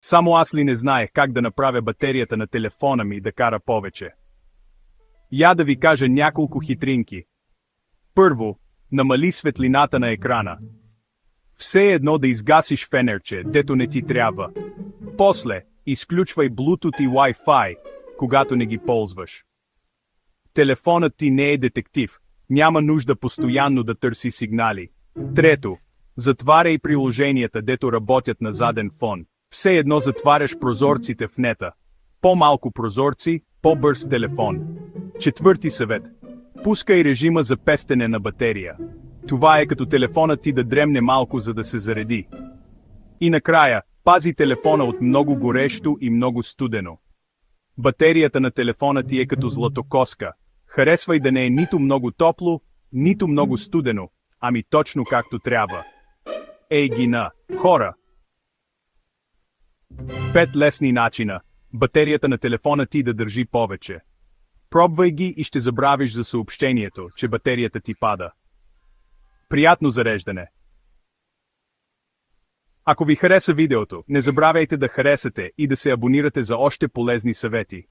Само аз ли не знаех как да направя батерията на телефона ми да кара повече? Я да ви кажа няколко хитринки. Първо, намали светлината на екрана. Все едно да изгасиш фенерче, дето не ти трябва. После, изключвай Bluetooth и Wi-Fi, когато не ги ползваш. Телефонът ти не е детектив, няма нужда постоянно да търси сигнали. Трето, затваряй приложенията, дето работят на заден фон. Все едно затваряш прозорците в нета. По-малко прозорци, по-бърз телефон. Четвърти съвет. Пускай режима за пестене на батерия. Това е като телефонът ти да дремне малко, за да се зареди. И накрая, пази телефона от много горещо и много студено. Батерията на телефона ти е като златокоска. Харесвай да не е нито много топло, нито много студено, ами точно както трябва. Ей гина, хора! 5 лесни начина батерията на телефона ти да държи повече. Пробвай ги и ще забравиш за съобщението, че батерията ти пада. Приятно зареждане! Ако ви хареса видеото, не забравяйте да харесате и да се абонирате за още полезни съвети.